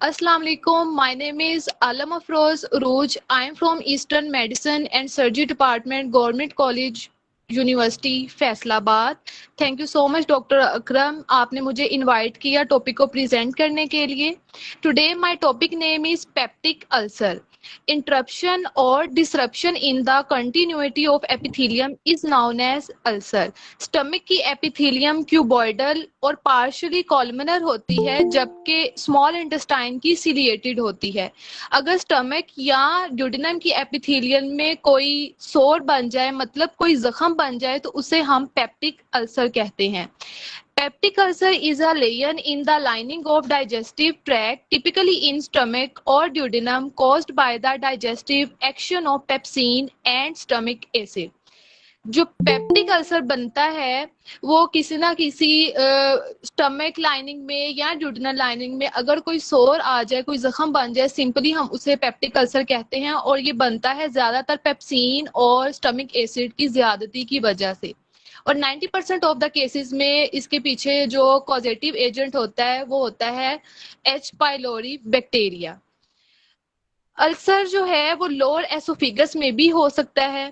Assalamu alaikum. My name is Alam Afroz Roj. I am from Eastern Medicine and Surgery Department, Government College, University, Faisalabad. Thank you so much doctor Akram, आपने मुझे invite किया topic को present करने के लिए. Today my topic name is peptic ulcer. Interruption or disruption in the continuity of epithelium is known as ulcer. Stomach की epithelium cuboidal और partially columnar होती है, जबकि स्मॉल इंटेस्टाइन की सिलिएटेड होती है. अगर स्टमक या ड्यूडेनम की एपिथेलियम में कोई सोर बन जाए, मतलब कोई जख्म बन जाए, तो उसे हम पेप्टिक अल्सर कहते हैं. Peptic ulcer is a lesion in the lining of digestive tract, typically in stomach or duodenum, caused by the digestive action of pepsin and stomach acid. जो पेप्टिक अल्सर बनता है वो किसी ना किसी स्टमक लाइनिंग में या ड्यूडेनल लाइनिंग में अगर कोई सोर आ जाए, कोई जख्म बन जाए, सिंपली हम उसे पेप्टिक अल्सर कहते हैं. और ये बनता है ज्यादातर पेप्सिन और स्टमक एसिड की ज्यादती की वजह से. और 90% ऑफ द केसेस में इसके पीछे जो कॉजेटिव एजेंट होता है वो होता है एच पाइलोरी बैक्टीरिया. अल्सर जो है वो लोअर एसोफिगस में भी हो सकता है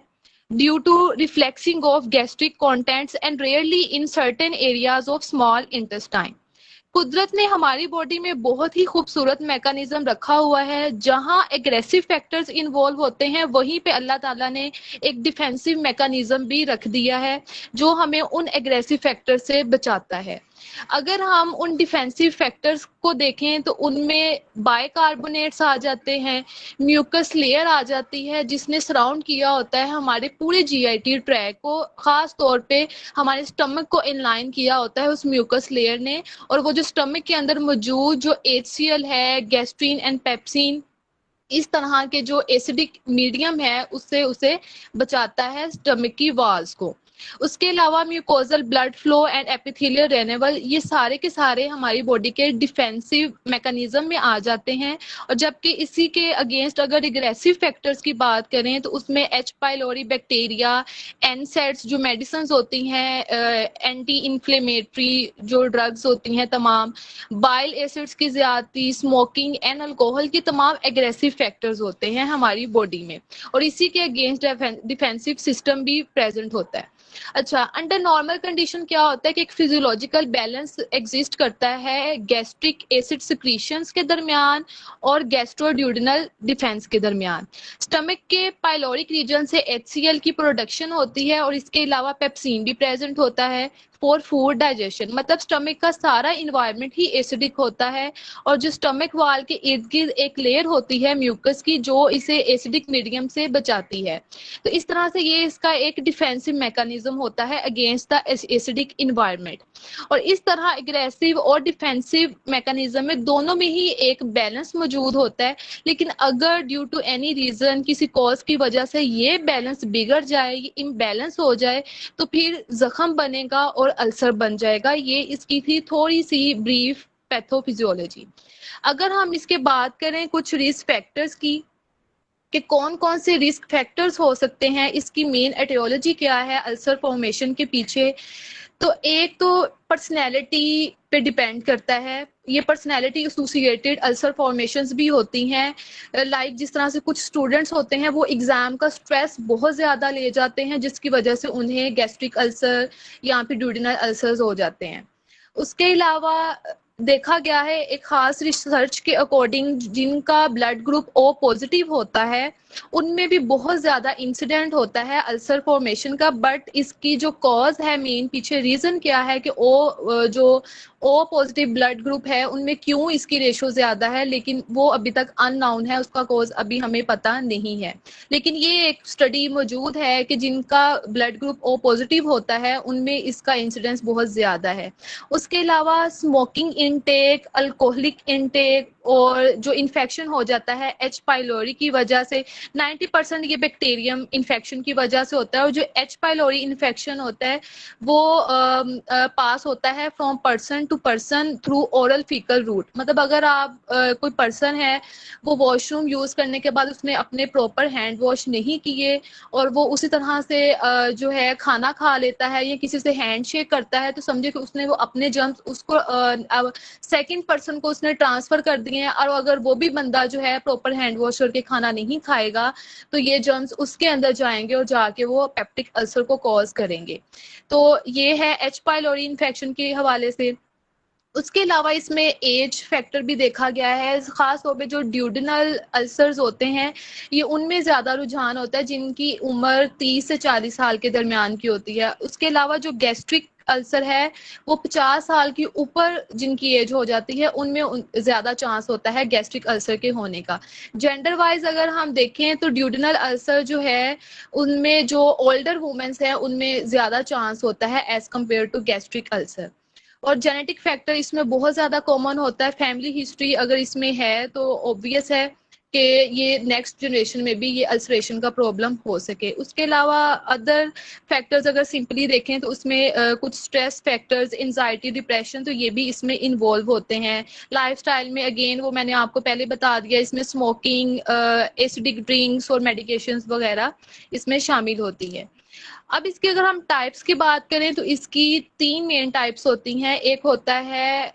due to refluxing of gastric contents and rarely in certain areas of small intestine. कुदरत ने हमारी बॉडी में बहुत ही खूबसूरत मैकेनिज्म रखा हुआ है. जहां एग्रेसिव फैक्टर्स इन्वॉल्व होते हैं, वहीं पे अल्लाह ताला ने एक डिफेंसिव मैकेनिज्म भी रख दिया है जो हमें उन एग्रेसिव फैक्टर से बचाता है. अगर हम उन डिफेंसिव फैक्टर्स को देखें तो उनमें बाइकार्बोनेट्स आ जाते हैं, म्यूकस लेयर आ जाती है जिसने सराउंड किया होता है हमारे पूरे जीआईटी ट्रैक को, खास तौर पे हमारे स्टमक को इनलाइन किया होता है उस म्यूकस लेयर ने. और वो जो स्टमक के अंदर मौजूद जो एचसीएल है, गैस्ट्रीन एंड पेप्सिन, इस तरह के जो एसिडिक मीडियम है उससे उसे बचाता है स्टमक की वॉल्स को. उसके अलावा mucosal blood flow and epithelial renewal, ये सारे के सारे हमारी बॉडी के डिफेंसिव मैकेनिज्म में आ जाते हैं. और जबकि इसी के अगेंस्ट अगर एग्रेसिव फैक्टर्स की बात करें तो उसमें एच पाइलोरी बैक्टीरिया, एनसेड्स जो मेडिसिन होती हैं, एंटी इन्फ्लेमेटरी जो ड्रग्स होती हैं तमाम, बाइल एसिड्स की ज्यादती, स्मोकिंग एंड अल्कोहल की तमाम एग्रेसिव फैक्टर्स होते हैं हमारी बॉडी में. और इसी के अगेंस्ट डिफेंसिव सिस्टम भी प्रेजेंट होता है. अच्छा, अंडर नॉर्मल कंडीशन क्या होता है कि एक फिजियोलॉजिकल बैलेंस एग्जिस्ट करता है गैस्ट्रिक एसिड सिक्रीशंस के दरमियान और गैस्ट्रोड्यूडेनल डिफेंस के दरमियान. स्टमक के पाइलोरिक रीजन से एचसीएल की प्रोडक्शन होती है और इसके अलावा पेप्सिन भी प्रेजेंट होता है फॉर फूड डाइजेशन. मतलब स्टमक का सारा इन्वायरमेंट ही एसिडिक होता है और जो स्टमक वाल के इर्द गिर्द एक लेयर होती है म्यूकस की जो इसे एसिडिक मीडियम से बचाती है. तो इस तरह से ये इसका एक डिफेंसिव मैकेनिज्म होता है अगेंस्ट द एसिडिक इन्वायरमेंट. और इस तरह एग्रेसिव और डिफेंसिव मैकेनिज्म में दोनों में ही एक बैलेंस मौजूद होता है. लेकिन अगर ड्यू टू एनी रीजन, किसी कॉज की वजह से ये बैलेंस बिगड़ जाए, ये इम्बैलेंस हो जाए, तो फिर जख्म बनेगा और अल्सर बन जाएगा. ये इसकी थी थोड़ी सी ब्रीफ पैथोफिजियोलॉजी. अगर हम इसके बात करें कुछ रिस्क फैक्टर्स की कि कौन कौन से रिस्क फैक्टर्स हो सकते हैं, इसकी मेन एटियोलॉजी क्या है अल्सर फॉर्मेशन के पीछे, तो एक तो पर्सनैलिटी पे डिपेंड करता है. ये पर्सनैलिटी एसोसिएटेड अल्सर फॉर्मेशंस भी होती हैं. लाइक जिस तरह से कुछ स्टूडेंट्स होते हैं वो एग्जाम का स्ट्रेस बहुत ज़्यादा ले जाते हैं जिसकी वजह से उन्हें गैस्ट्रिक अल्सर या फिर ड्यूडेनल अल्सर्स हो जाते हैं. उसके अलावा देखा गया है एक खास रिसर्च के अकॉर्डिंग जिनका ब्लड ग्रुप ओ पॉजिटिव होता है उनमें भी बहुत ज्यादा इंसिडेंट होता है अल्सर फॉर्मेशन का. बट इसकी जो कॉज है, मेन पीछे रीजन क्या है कि ओ पॉजिटिव ब्लड ग्रुप है उनमें क्यों इसकी रेशो ज्यादा है, लेकिन वो अभी तक अननाउन है, उसका कॉज अभी हमें पता नहीं है. लेकिन ये एक स्टडी मौजूद है कि जिनका ब्लड ग्रुप ओ पॉजिटिव होता है उनमें इसका इंसिडेंस बहुत ज्यादा है. उसके अलावा स्मोकिंग इनटेक, अल्कोहलिक इनटेक और जो इन्फेक्शन हो जाता है एच पाइलोरी की वजह से, 90% ये बैक्टीरियम इन्फेक्शन की वजह से होता है. और जो एच पाइलोरी इन्फेक्शन होता है वो पास होता है from person to person through oral fecal route. मतलब अगर आप कोई पर्सन है वो वॉशरूम यूज करने के बाद उसने अपने प्रॉपर हैंड वॉश नहीं किए और वो उसी तरह से जो है खाना खा लेता है या किसी से हैंड शेक करता है, तो समझे कि उसने वो अपने जर्म्स उसको सेकंड पर्सन को उसने ट्रांसफर कर दिए हैं, और अगर वो भी बंदा जो है प्रॉपर हैंड वॉश करके खाना नहीं खाएगा तो ये जर्म्स उसके अंदर जाएंगे और जाके वो पेप्टिक अल्सर को कॉज करेंगे। तो ये है एच पाइलोरी इन्फेक्शन के हवाले से। उसके अलावा इसमें एज फैक्टर भी देखा गया है, खास तौर पे जो ड्यूडेनल अल्सर्स होते हैं ये उनमें ज़्यादा रुझान होता है जिनकी उम्र 30 से 40 साल के दरमियान की होती है। उसके अलावा जो गैस्ट्रिक अल्सर है वो 50 साल की ऊपर जिनकी एज हो जाती है उनमें ज़्यादा चांस होता है गैस्ट्रिक अल्सर के होने का। जेंडर वाइज अगर हम देखें तो ड्यूडेनल अल्सर जो है उनमें जो ओल्डर वुमेन्स हैं उनमें ज़्यादा चांस होता है as compared to gastric ulcer. और जेनेटिक फैक्टर इसमें बहुत ज़्यादा कॉमन होता है, फैमिली हिस्ट्री अगर इसमें है तो ऑब्वियस है कि ये नेक्स्ट जनरेशन में भी ये अल्सरेशन का प्रॉब्लम हो सके। उसके अलावा अदर फैक्टर्स अगर सिंपली देखें तो उसमें कुछ स्ट्रेस फैक्टर्स, एंजाइटी, डिप्रेशन, तो ये भी इसमें इन्वॉल्व होते हैं। लाइफस्टाइल में अगेन वो मैंने आपको पहले बता दिया, इसमें स्मोकिंग, एसिडिक ड्रिंक्स और मेडिकेशंस वगैरह इसमें शामिल होती है। अब इसकी अगर हम टाइप्स की बात करें तो इसकी 3 मेन टाइप्स होती हैं। एक होता है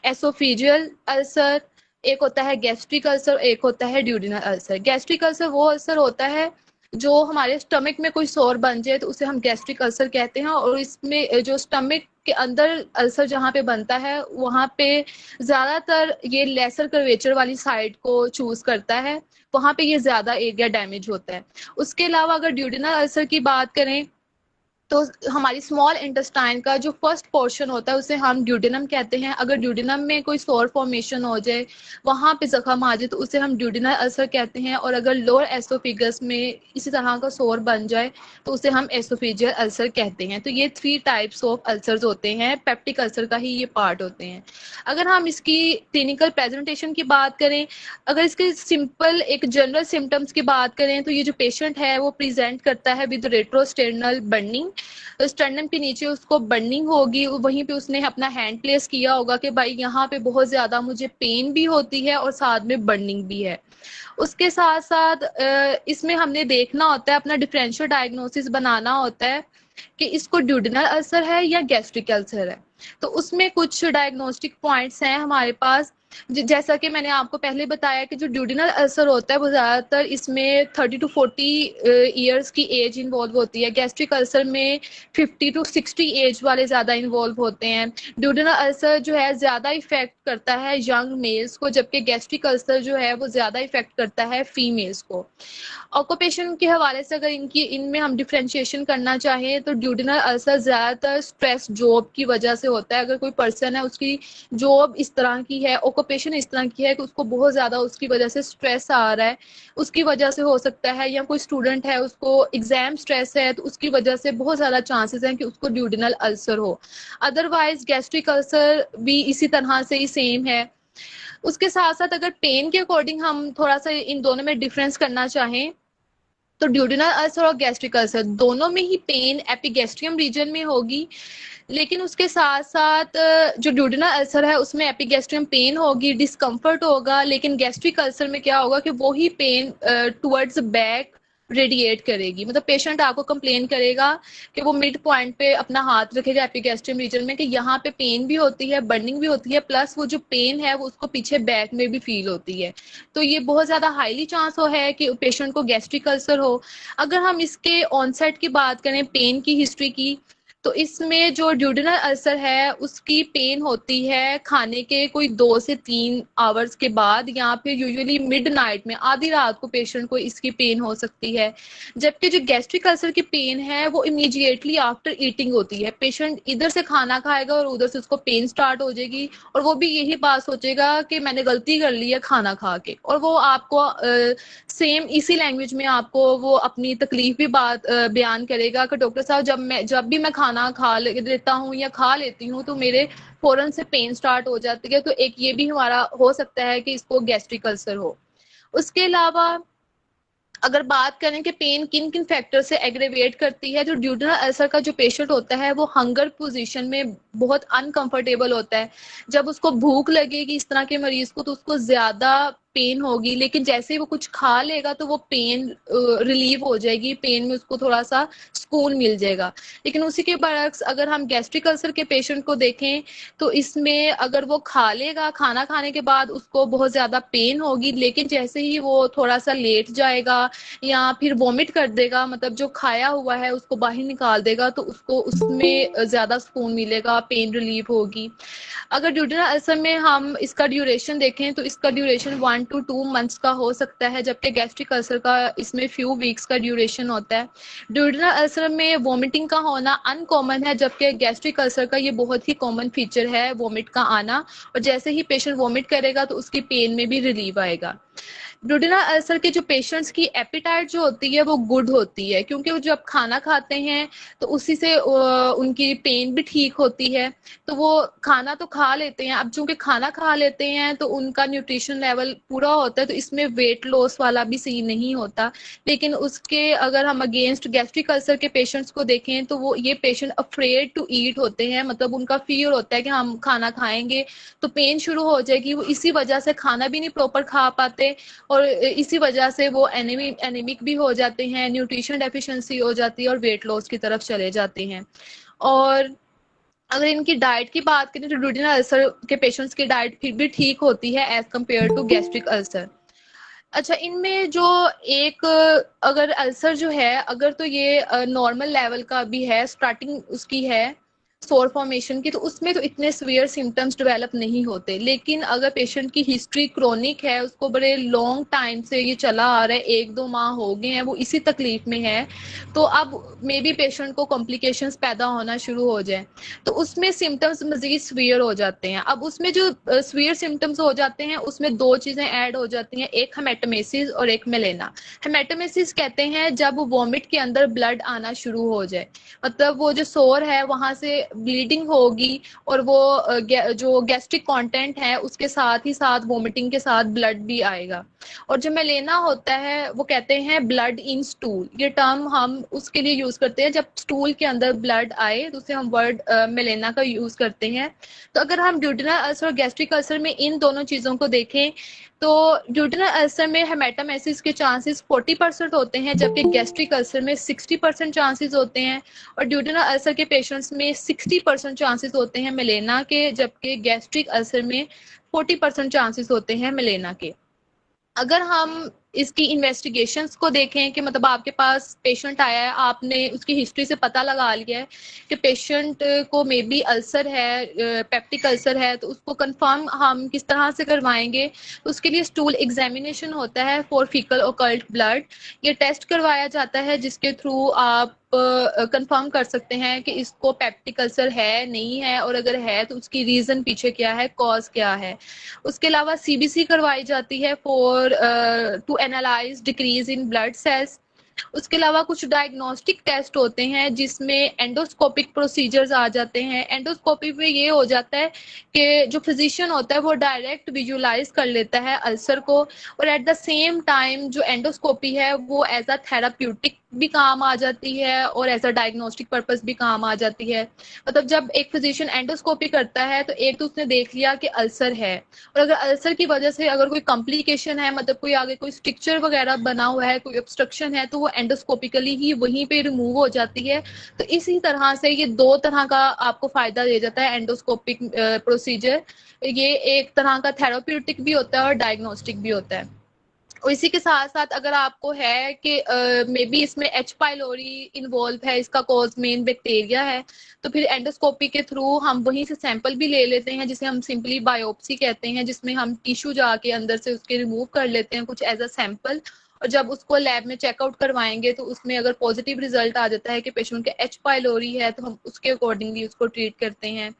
एसोफेजियल अल्सर, एक होता है गैस्ट्रिक अल्सर, एक होता है ड्यूडेनल अल्सर। गैस्ट्रिक अल्सर वो अल्सर होता है जो हमारे स्टमक में कोई सौर बन जाए तो उसे हम गैस्ट्रिक अल्सर कहते हैं, और इसमें जो स्टमक के अंदर अल्सर जहाँ पे बनता है वहाँ पे ज़्यादातर ये लेसर कर्वेचर वाली साइड को चूज करता है, वहाँ पे ये ज़्यादा एरिया डैमेज होता है। उसके अलावा अगर ड्यूडेनल अल्सर की बात करें तो हमारी स्मॉल इंटेस्टाइन का जो फर्स्ट पोर्शन होता है उसे हम ड्यूडेनम कहते हैं। अगर ड्यूडेनम में कोई सोर फॉर्मेशन हो जाए, वहां पे जख्म आ जाए तो उसे हम ड्यूडेनल अल्सर कहते हैं। और अगर लोअर एसोफिगस में इसी तरह का सोर बन जाए तो उसे हम एसोफेजियल अल्सर कहते हैं। तो ये 3 टाइप्स ऑफ अल्सर्स होते हैं, पेप्टिक अल्सर का ही ये पार्ट होते हैं। अगर हम इसकी क्लिनिकल प्रेजेंटेशन की बात करें, अगर इसके सिंपल एक जनरल सिम्टम्स की बात करें तो ये जो पेशेंट है वो प्रेजेंट करता है विद रेट्रोस्टेरनल बर्निंग, स्टर्नम के नीचे उसको बर्निंग होगी, वहीं पे उसने अपना हैंड प्लेस किया होगा कि भाई यहाँ पे बहुत ज्यादा मुझे पेन भी होती है और साथ में बर्निंग भी है। उसके साथ साथ इसमें हमने देखना होता है, अपना डिफरेंशियल डायग्नोसिस बनाना होता है कि इसको ड्यूडेनल अल्सर है या गैस्ट्रिक अल्सर है। तो उसमें कुछ डायग्नोस्टिक पॉइंट्स हैं हमारे पास। जैसा कि मैंने आपको पहले बताया कि जो ड्यूडेनल अल्सर होता है वो ज़्यादातर इसमें 30 टू 40 ईयर्स की एज इन्वॉल्व होती है। गैस्ट्रिक अल्सर में 50 टू 60 एज वाले ज़्यादा इन्वॉल्व होते हैं। ड्यूडेनल अल्सर जो है ज़्यादा इफेक्ट करता है यंग मेल्स को, जबकि गैस्ट्रिक अल्सर जो है वो ज़्यादा इफेक्ट करता है फीमेल्स को। ऑक्यूपेशन के हवाले से अगर इनमें हम डिफ्रेंशिएशन करना चाहें तो ड्यूडेनल अल्सर ज़्यादातर स्ट्रेस जॉब की वजह से होता है। अगर कोई पर्सन है उसकी जॉब इस तरह की है, ऑक्यूपेशन इस तरह की है कि उसको बहुत ज़्यादा उसकी वजह से स्ट्रेस आ रहा है, उसकी वजह से हो सकता है। या कोई स्टूडेंट है उसको एग्जाम स्ट्रेस है तो उसकी वजह से बहुत ज़्यादा चांसेस हैं कि उसको ड्यूडेनल अल्सर हो। अदरवाइज गैस्ट्रिक अल्सर भी इसी तरह से ही सेम है। उसके साथ साथ अगर पेन के अकॉर्डिंग हम थोड़ा सा इन दोनों में डिफरेंस करना चाहें तो ड्यूडेनल अल्सर और गैस्ट्रिक अल्सर दोनों में ही पेन एपिगैस्ट्रियम रीजन में होगी, लेकिन उसके साथ साथ जो ड्यूडेनल अल्सर है उसमें एपिगैस्ट्रियम पेन होगी, डिस्कम्फर्ट होगा, लेकिन गैस्ट्रिक अल्सर में क्या होगा कि वो ही पेन टुवर्ड्स बैक रेडिएट करेगी। मतलब पेशेंट आपको कंप्लेन करेगा कि वो मिड पॉइंट पे अपना हाथ रखेगा एपिगैस्ट्रियम रीजन में कि यहाँ पे पेन भी होती है, बर्निंग भी होती है, प्लस वो जो पेन है वो उसको पीछे बैक में भी फील होती है। तो ये बहुत ज्यादा हाईली चांस है कि पेशेंट को गैस्ट्रिक अल्सर हो। अगर हम इसके ऑनसेट की बात करें, पेन की हिस्ट्री की, तो इसमें जो ड्यूडेनल अल्सर है उसकी पेन होती है खाने के कोई 2 से 3 आवर्स के बाद, या फिर यूजुअली मिड नाइट में आधी रात को पेशेंट को इसकी पेन हो सकती है। जबकि जो गैस्ट्रिक अल्सर की पेन है वो इमीडिएटली आफ्टर ईटिंग होती है। पेशेंट इधर से खाना खाएगा और उधर से उसको पेन स्टार्ट हो जाएगी, और वो भी यही बात सोचेगा कि मैंने गलती कर ली है खाना खा के, और वो आपको सेम इसी लैंग्वेज में आपको वो अपनी तकलीफ भी बात बयान करेगा कि डॉक्टर साहब जब भी मैं खाना खा लेता हूँ या खा लेती हूँ तो मेरे फौरन से पेन स्टार्ट हो जाती है। तो एक ये भी हमारा हो सकता है कि इसको गैस्ट्रिक अल्सर हो। उसके अलावा अगर बात करें कि पेन किन किन फैक्टर से एग्रेवेट करती है, तो ड्यूडेनल अल्सर का जो पेशेंट होता है वो हंगर पोजीशन में बहुत अनकंफर्टेबल होता है। जब उसको भूख लगेगी इस तरह के मरीज को तो उसको ज्यादा पेन होगी, लेकिन जैसे ही वो कुछ खा लेगा तो वो पेन रिलीव हो जाएगी, पेन में उसको थोड़ा सा सुकून मिल जाएगा। लेकिन उसी के बरक्स अगर हम गैस्ट्रिक अल्सर के पेशेंट को देखें तो इसमें अगर वो खा लेगा, खाना खाने के बाद उसको बहुत ज्यादा पेन होगी, लेकिन जैसे ही वो थोड़ा सा लेट जाएगा या फिर वॉमिट कर देगा, मतलब जो खाया हुआ है उसको बाहर निकाल देगा, तो उसको उसमें ज्यादा सुकून मिलेगा, पेन रिलीव होगी। अगर ड्यूडेनल अल्सर में हम इसका ड्यूरेशन देखें तो इसका ड्यूरेशन 1 to 2 मंथ्स का हो सकता है, जबकि गैस्ट्रिक अल्सर का इसमें फ्यू वीक्स का ड्यूरेशन होता है। ड्यूडेनल अल्सर में वॉमिटिंग का होना अनकॉमन है, जबकि गैस्ट्रिक अल्सर का ये बहुत ही कॉमन फीचर है वॉमिट का आना, और जैसे ही पेशेंट वॉमिट करेगा तो उसकी पेन में भी रिलीव आएगा। ड्यूडेनल अल्सर के जो पेशेंट्स की एपिटाइट जो होती है वो गुड होती है, क्योंकि वो जब खाना खाते हैं तो उसी से उनकी पेन भी ठीक होती है, तो वो खाना तो खा लेते हैं। अब चूंकि खाना खा लेते हैं तो उनका न्यूट्रिशन लेवल पूरा होता है, तो इसमें वेट लॉस वाला भी सीन नहीं होता। लेकिन उसके अगर हम अगेंस्ट गैस्ट्रिक अल्सर के पेशेंट्स को देखें तो वो ये पेशेंट अफ्रेड टू ईट होते हैं, मतलब उनका फियर होता है कि हम खाना खाएंगे तो पेन शुरू हो जाएगी, वो इसी वजह से खाना भी नहीं प्रॉपर खा पाते, और इसी वजह से वो एनीमिक भी हो जाते हैं, न्यूट्रिशन डेफिशिएंसी हो जाती है और वेट लॉस की तरफ चले जाते हैं। और अगर इनकी डाइट की बात करें तो ड्यूडेनल अल्सर के पेशेंट्स की डाइट फिर भी ठीक होती है as compared to gastric ulcer. अच्छा, इनमें जो एक अगर अल्सर जो है, अगर तो ये नॉर्मल लेवल का भी है, स्टार्टिंग उसकी है सोर फॉर्मेशन की, तो उसमें तो इतने सीवियर सिम्टम्स डेवलप नहीं होते। लेकिन अगर पेशेंट की हिस्ट्री क्रोनिक है, उसको बड़े लॉन्ग टाइम से ये चला आ रहा है, 1-2 माह हो गए हैं वो इसी तकलीफ में है, तो अब मे बी पेशेंट को कॉम्प्लिकेशंस पैदा होना शुरू हो जाए, तो उसमें सिम्टम्स मजीद सीवियर हो जाते हैं। अब उसमें जो सीवियर सिम्टम्स हो जाते हैं उसमें दो चीजें ऐड हो जाती हैं, एक हेमेटोमेसिस और एक मेलेना। हेमेटोमेसिस कहते हैं जब वॉमिट के अंदर ब्लड आना शुरू हो जाए, मतलब वो जो सोर है वहां से ब्लीडिंग होगी, और वो जो गैस्ट्रिक कंटेंट है उसके साथ ही साथ वोमिटिंग के साथ ब्लड भी आएगा। और जो मेलेना होता है वो कहते हैं ब्लड इन स्टूल, ये टर्म हम उसके लिए यूज करते हैं जब स्टूल के अंदर ब्लड आए, तो उसे हम वर्ड मेलेना का यूज करते हैं। तो अगर हम ड्यूडेनल अल्सर और गैस्ट्रिक अल्सर में इन दोनों चीजों को देखें तो ड्यूडेनल अल्सर में हेमेटोमेसिस के चांसेस 40% होते हैं, जबकि गैस्ट्रिक अल्सर में 60% चांसेस होते हैं, और ड्यूडेनल अल्सर के पेशेंट्स में 60% चांसेस होते हैं मेलेना के, जबकि गैस्ट्रिक अल्सर में 40% चांसेस होते हैं मेलेना के। अगर हम इसकी इन्वेस्टिगेशंस को देखें कि मतलब आपके पास पेशेंट आया है, आपने उसकी हिस्ट्री से पता लगा लिया है कि पेशेंट को मे बी अल्सर है, पेप्टिक अल्सर है, तो उसको कंफर्म हम किस तरह से करवाएंगे, तो उसके लिए स्टूल एग्जामिनेशन होता है फॉर फीकल ओकल्ट ब्लड। ये टेस्ट करवाया जाता है जिसके थ्रू आप कंफर्म कर सकते हैं कि इसको पेप्टिक अल्सर है नहीं है, और अगर है तो उसकी रीजन पीछे क्या है, कॉज क्या है। उसके अलावा सीबीसी करवाई जाती है for to analyze decrease in blood cells. उसके अलावा कुछ डायग्नोस्टिक टेस्ट होते हैं जिसमें एंडोस्कोपिक प्रोसीजर्स आ जाते हैं। एंडोस्कोपी में ये हो जाता है कि जो फिजिशियन होता है वो डायरेक्ट विजुलाइज कर लेता है अल्सर को, और एट द सेम टाइम जो एंडोस्कोपी है वो एज अ थेराप्यूटिक भी काम आ जाती है और एज अ डायग्नोस्टिक पर्पस भी काम आ जाती है। मतलब जब एक फिजिशियन एंडोस्कोपी करता है तो एक तो उसने देख लिया कि अल्सर है, और अगर अल्सर की वजह से अगर कोई कॉम्प्लिकेशन है, मतलब कोई आगे कोई स्ट्रक्चर वगैरह बना हुआ है, कोई ऑब्स्ट्रक्शन है, तो वो एंडोस्कोपिकली ही वहीं पे रिमूव हो जाती है। तो इसी तरह से ये दो तरह का आपको फायदा दे जाता है एंडोस्कोपिक प्रोसीजर। ये एक तरह का थेराप्यूटिक भी होता है और डायग्नोस्टिक भी होता है। और इसी के साथ साथ अगर आपको है कि मे बी इसमें एच पाइलोरी इन्वॉल्व है, इसका कॉज मेन बैक्टीरिया है, तो फिर एंडोस्कोपी के थ्रू हम वहीं से सैंपल भी ले लेते हैं, जिसे हम सिंपली बायोप्सी कहते हैं, जिसमें हम टिश्यू जाके अंदर से उसके रिमूव कर लेते हैं कुछ एज अ सैंपल, और जब उसको लैब में चेकआउट करवाएंगे तो उसमें अगर पॉजिटिव रिजल्ट आ जाता है कि पेशेंट के एच पाइलोरी है, तो हम उसके अकॉर्डिंगली उसको ट्रीट करते हैं।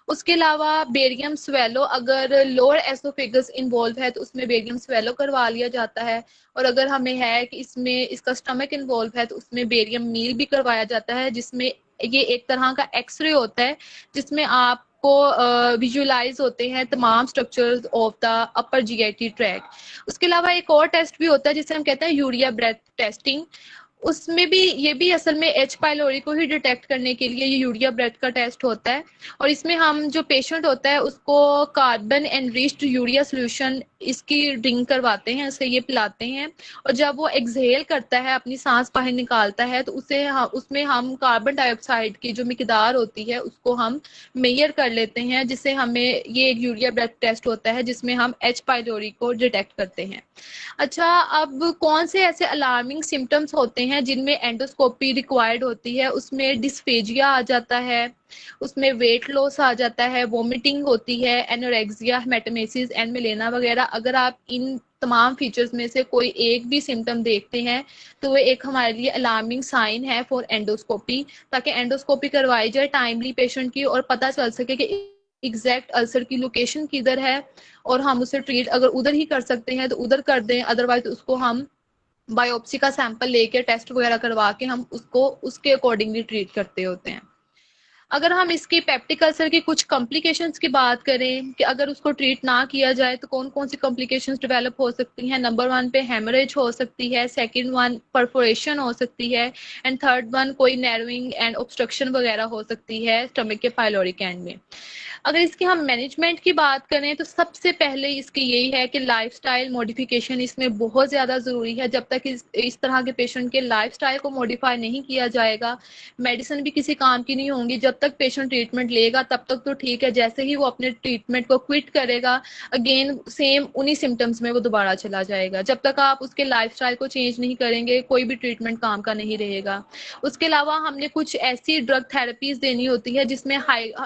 उसके अलावा बेरियम स्वेलो, अगर लोअर एसोफेगस इन्वॉल्व है तो उसमें बेरियम स्वेलो करवा लिया जाता है, और अगर हमें है कि इसमें इसका स्टमक इन्वॉल्व है तो उसमें बेरियम मील भी करवाया जाता है, जिसमें ये एक तरह का एक्सरे होता है जिसमें आपको विजुलाइज होते हैं तमाम structures of the upper GIT tract. उसके अलावा एक और टेस्ट भी होता है जिसे हम कहते हैं यूरिया ब्रेथ टेस्टिंग। उसमें भी ये भी असल में एच पाइलोरी को ही डिटेक्ट करने के लिए ये यूरिया ब्रेथ का टेस्ट होता है, और इसमें हम जो पेशेंट होता है उसको कार्बन एनरिच्ड यूरिया सोल्यूशन इसकी ड्रिंक करवाते हैं, उसे ये पिलाते हैं, और जब वो एक्सहेल करता है, अपनी सांस बाहर निकालता है, तो उसमें हम कार्बन डाइऑक्साइड की जो मिकदार होती है उसको हम मेजर कर लेते हैं, जिससे हमें ये एक यूरिया ब्लड टेस्ट होता है जिसमें हम एच पाइलोरी को डिटेक्ट करते हैं। अच्छा, अब कौन से ऐसे अलार्मिंग सिम्टम्स होते हैं जिनमें एंडोस्कोपी रिक्वायर्ड होती है? उसमें डिस्फेजिया आ जाता है, उसमें वेट लॉस आ जाता है, वोमिटिंग होती है, एनोरेक्सिया, हेमेटोमेसिस एंड मिलेना वगैरह। अगर आप इन तमाम फीचर्स में से कोई एक भी सिम्टम देखते हैं तो वो एक हमारे लिए अलार्मिंग साइन है फॉर एंडोस्कोपी, ताकि एंडोस्कोपी करवाई जाए टाइमली पेशेंट की और पता चल सके कि एग्जैक्ट अल्सर की लोकेशन किधर है, और हम उसे ट्रीट अगर उधर ही कर सकते हैं तो उधर कर दें, अदरवाइज उसको हम बायोप्सी का सैंपल लेके टेस्ट वगैरह करवा के हम उसको उसके अकॉर्डिंगली ट्रीट करते होते हैं। अगर हम इसकी पेप्टिक अल्सर की कुछ कॉम्प्लिकेशंस की बात करें कि अगर उसको ट्रीट ना किया जाए तो कौन कौन सी कॉम्प्लिकेशंस डेवलप हो सकती हैं? नंबर 1 पे हेमरेज हो सकती है, सेकंड वन परफोरेशन हो सकती है, एंड थर्ड वन कोई नैरोइंग एंड ऑब्स्ट्रक्शन वगैरह हो सकती है स्टमक के पाइलोरिक एंड में। अगर इसकी हम मैनेजमेंट की बात करें तो सबसे पहले इसकी यही है कि लाइफस्टाइल मॉडिफिकेशन इसमें बहुत ज़्यादा ज़रूरी है। जब तक इस तरह के पेशेंट के लाइफस्टाइल को मॉडिफाई नहीं किया जाएगा, मेडिसिन भी किसी काम की नहीं होंगी। जब तक पेशेंट ट्रीटमेंट लेगा तब तक तो ठीक है, जैसे ही वो अपने ट्रीटमेंट को क्विट करेगा, अगेन सेम उन्हीं सिम्टम्स में वो दोबारा चला जाएगा। जब तक आप उसके लाइफस्टाइल को चेंज नहीं करेंगे, कोई भी ट्रीटमेंट काम का नहीं रहेगा। उसके अलावा हमने कुछ ऐसी ड्रग थेरेपीज देनी होती है जिसमें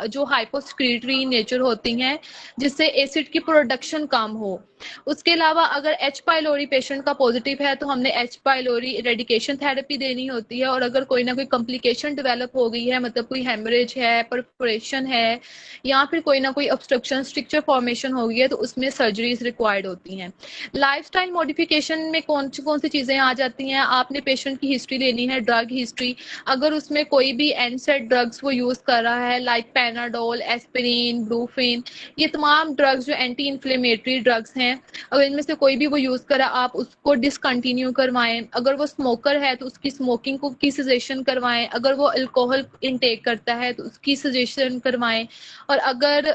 जो हाइपोस्क्रीटरी नेचर होती हैं, जिससे एसिड की प्रोडक्शन कम हो। उसके अलावा अगर एच पाइलोरी पेशेंट का पॉजिटिव है तो हमने एच पाइलोरी रेडिकेशन थेरेपी देनी होती है, और अगर कोई ना कोई कॉम्प्लिकेशन डेवलप हो गई है, मतलब कोई हेमरेज है, परफोरेशन है, या फिर कोई ना कोई ऑब्स्ट्रक्शन स्ट्रक्चर फॉर्मेशन हो गई है, तो उसमें सर्जरीज रिक्वायर्ड होती हैं। लाइफस्टाइल मॉडिफिकेशन में कौन सी चीजें आ जाती हैं? आपने पेशेंट की हिस्ट्री लेनी है, ड्रग हिस्ट्री। अगर उसमें कोई भी एनसेड ड्रग्स वो यूज कर रहा है, लाइक पैनाडोल, एस्पिरिन, ब्रूफिन, ये तमाम ड्रग्स जो एंटी इन्फ्लेमेटरी ड्रग्स हैं, अगर इनमें से कोई भी वो यूज करा, आप उसको डिसकंटिन्यू करवाएं। अगर वो स्मोकर है तो उसकी स्मोकिंग को की सजेशन करवाएं। अगर वो अल्कोहल इनटेक करता है तो उसकी सजेशन करवाएं। और अगर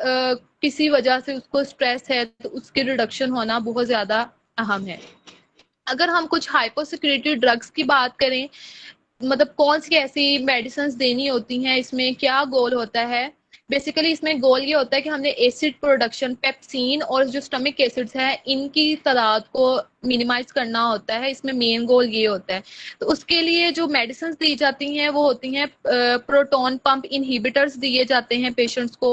किसी वजह से उसको स्ट्रेस है तो उसकी रिडक्शन होना बहुत ज्यादा अहम है। अगर हम कुछ हाइपोसिक्रेटरी ड्रग्स की बात करें, मतलब कौन सी ऐसी मेडिसिन देनी होती हैं, इसमें क्या गोल होता है? बेसिकली इसमें गोल ये होता है कि हमने एसिड प्रोडक्शन, पेप्सिन और जो स्टमक एसिड्स हैं, इनकी तादाद को मिनिमाइज करना होता है। इसमें मेन गोल ये होता है। तो उसके लिए जो मेडिसिन दी जाती हैं वो होती हैं प्रोटॉन पंप इनहिबिटर्स दिए जाते हैं पेशेंट्स को,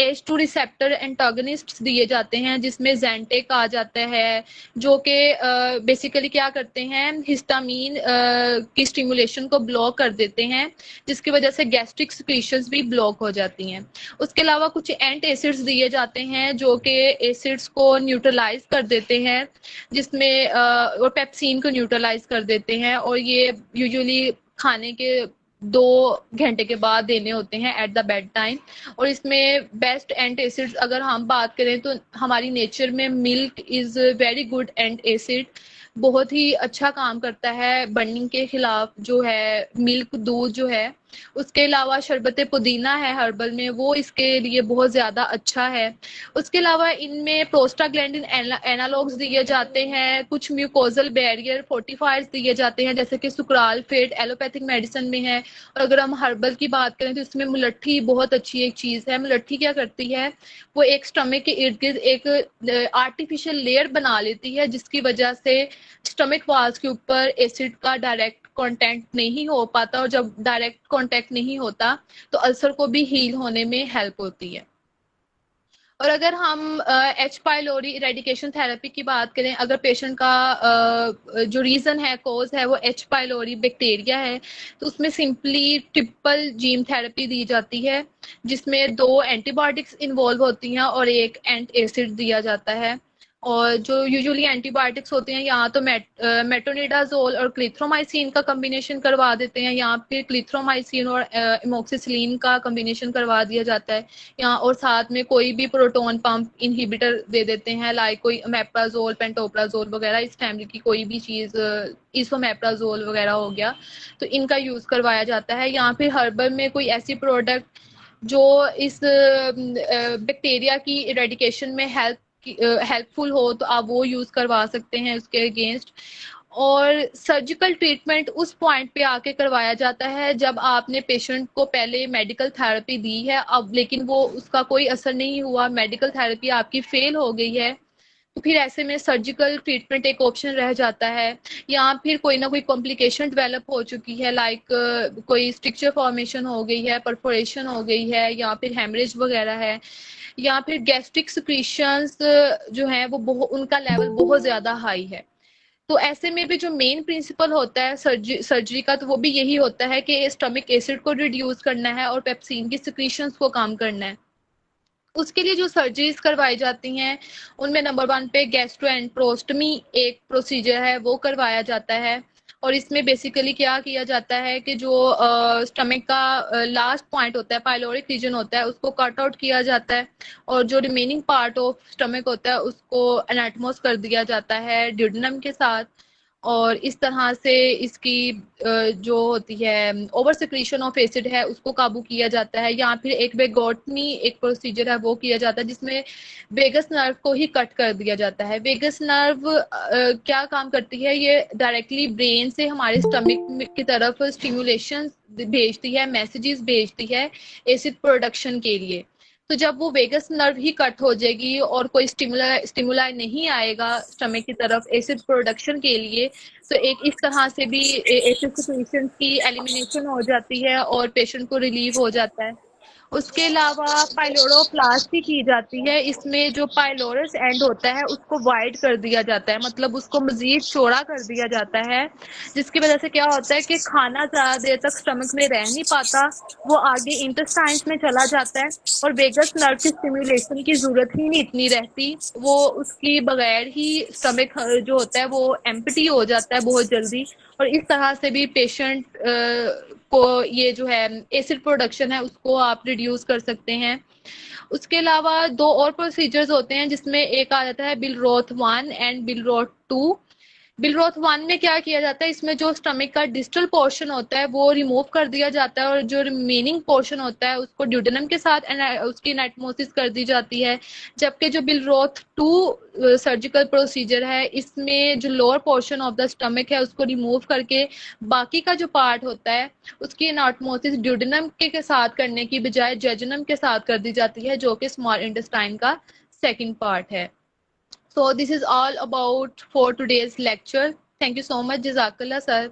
H2 रिसेप्टर एंटागनिस्ट दिए जाते हैं जिसमें जेंटेक आ जाता है, जो कि बेसिकली क्या करते हैं, हिस्टामीन की स्टिमुलेशन को ब्लॉक कर देते हैं, जिसकी वजह से गैस्ट्रिक सिक्रीशंस भी ब्लॉक हो जाती हैं। उसके अलावा कुछ एंट एसिड्स दिए जाते हैं जो कि एसिड्स को न्यूट्रलाइज कर देते हैं, जिसमें और पेप्सिन को न्यूट्रलाइज कर देते हैं, और ये यूजुअली खाने के 2 घंटे के बाद देने होते हैं एट द बेड टाइम। और इसमें बेस्ट एंट एसिड्स अगर हम बात करें तो हमारी नेचर में milk is very good ant acid, बहुत ही अच्छा काम करता है बर्निंग के खिलाफ जो है मिल्क, दूध जो है। उसके अलावा शरबत पुदीना है हर्बल में, वो इसके लिए बहुत ज़्यादा अच्छा है। उसके अलावा इनमें प्रोस्टाग्लैंडिन एनालॉग्स दिए जाते हैं, कुछ म्यूकोजल बैरियर फोर्टिफायर्स दिए जाते हैं जैसे कि सुक्रालफेट एलोपैथिक मेडिसिन में है। और अगर हम हर्बल की बात करें तो इसमें मुलट्ठी बहुत अच्छी एक चीज़ है। मुलट्ठी क्या करती है, वो एक स्टमक के इर्द गिर्द एक आर्टिफिशियल लेयर बना लेती है, जिसकी वजह से स्टमक वाल्स के ऊपर एसिड का डायरेक्ट कांटेक्ट नहीं हो पाता, और जब डायरेक्ट कांटेक्ट नहीं होता तो अल्सर को भी हील होने में हेल्प होती है। और अगर हम एच पाइलोरी इरेडिकेशन थेरेपी की बात करें, अगर पेशेंट का जो रीज़न है, कोज है, वो एच पाइलोरी बैक्टीरिया है, तो उसमें सिंपली ट्रिपल जीन थेरेपी दी जाती है, जिसमें 2 एंटीबायोटिक्स इन्वॉल्व होती हैं और एक एंट एसिड दिया जाता है। और जो यूजुअली एंटीबायोटिक्स होते हैं, यहाँ तो मेट्रोनिडाजोल और क्लिथ्रोमाइसिन का कम्बिनेशन करवा देते हैं, यहाँ पे क्लिथ्रोमाइसिन और इमोक्सिसिलिन का कम्बिनेशन करवा दिया जाता है यहाँ, और साथ में कोई भी प्रोटॉन पंप इनहिबिटर दे देते हैं, लाइक कोई मेप्राजोल, पेंटोप्राजोल वगैरह, इस फैमिली की कोई भी चीज़, इसोमेप्राजोल वगैरह हो गया, तो इनका यूज़ करवाया जाता है। यहाँ फिर हर्बल में कोई ऐसी प्रोडक्ट जो इस बैक्टीरिया की इरेडिकेशन में हेल्प हेल्पफुल हो तो आप वो यूज करवा सकते हैं उसके अगेंस्ट। और सर्जिकल ट्रीटमेंट उस पॉइंट पे आके करवाया जाता है जब आपने पेशेंट को पहले मेडिकल थेरेपी दी है, अब लेकिन वो उसका कोई असर नहीं हुआ, मेडिकल थेरेपी आपकी फेल हो गई है, तो फिर ऐसे में सर्जिकल ट्रीटमेंट एक ऑप्शन रह जाता है। या फिर कोई ना कोई कॉम्प्लिकेशन डेवलप हो चुकी है, लाइक कोई स्ट्रिक्चर फॉर्मेशन हो गई है, परफोरेशन हो गई है, या फिर हेमरेज वगैरह है, या फिर गैस्ट्रिक सिक्रीशंस जो है वो उनका लेवल बहुत ज्यादा हाई है। तो ऐसे में भी जो मेन प्रिंसिपल होता है सर्जरी का, तो वो भी यही होता है कि स्टमक एसिड को रिड्यूस करना है और पेप्सिन की सिक्रीशंस को कम करना है। उसके लिए जो सर्जरीज करवाई जाती हैं उनमें नंबर 1 पे गैस्ट्रोएंट्रोस्टमी एक प्रोसीजर है, वो करवाया जाता है। और इसमें बेसिकली क्या किया जाता है कि जो स्टमक का लास्ट पॉइंट होता है, पाइलोरिक रीजन होता है, उसको कट आउट किया जाता है, और जो रिमेनिंग पार्ट ऑफ स्टमक होता है उसको एनाटमोस कर दिया जाता है ड्यूडेनम के साथ। और इस तरह से इसकी जो होती है ओवर सिक्रीशन ऑफ एसिड है उसको काबू किया जाता है। या फिर एक वेगोटमी एक प्रोसीजर है, वो किया जाता है जिसमें वेगस नर्व को ही कट कर दिया जाता है। वेगस नर्व क्या काम करती है, ये डायरेक्टली ब्रेन से हमारे स्टमक की तरफ स्टिमुलेशन भेजती है, मैसेजेस भेजती है एसिड प्रोडक्शन के लिए। तो जब वो वेगस नर्व ही कट हो जाएगी और कोई स्टिमुलाई नहीं आएगा स्टमक की तरफ एसिड प्रोडक्शन के लिए, तो एक इस तरह से भी एसिड सिक्रीशन की एलिमिनेशन हो जाती है और पेशेंट को रिलीव हो जाता है। उसके अलावा पाइलोरोप्लास्टी की जाती है, इसमें जो पाइलोरस एंड होता है उसको वाइड कर दिया जाता है, मतलब उसको मजीद चौड़ा कर दिया जाता है, जिसकी वजह से क्या होता है कि खाना ज़्यादा देर तक स्टमक में रह नहीं पाता, वो आगे इंटेस्टाइन्स में चला जाता है, और वेगस नर्व की स्टिमुलेशन की ज़रूरत ही नहीं इतनी रहती, वो उसकी बगैर ही स्टमक जो होता है वो एम्प्टी हो जाता है बहुत जल्दी। और इस तरह से भी पेशेंट को ये जो है एसिड प्रोडक्शन है उसको आप रिड्यूस कर सकते हैं। उसके अलावा 2 और प्रोसीजर्स होते हैं जिसमें एक आ जाता है बिलरोथ 1 एंड बिलरोथ 2। बिलरोथ 1 में क्या किया जाता है, इसमें जो स्टमक का डिस्टल पोर्शन होता है वो रिमूव कर दिया जाता है, और जो रिमेनिंग पोर्शन होता है उसको ड्यूडेनम के साथ उसकी एनाटमोसिस कर दी जाती है। जबकि जो बिलरोथ 2 सर्जिकल प्रोसीजर है, इसमें जो lower portion of the stomach है उसको रिमूव करके बाकी का जो पार्ट होता है उसकी एनाटमोसिस ड्यूडेनम के साथ करने की बजाय जेजुनम के साथ कर दी जाती है, जो कि स्मॉल इंटेस्टाइन का सेकंड पार्ट है। So this is all about for today's lecture. Thank you so much, Jazakallah sir.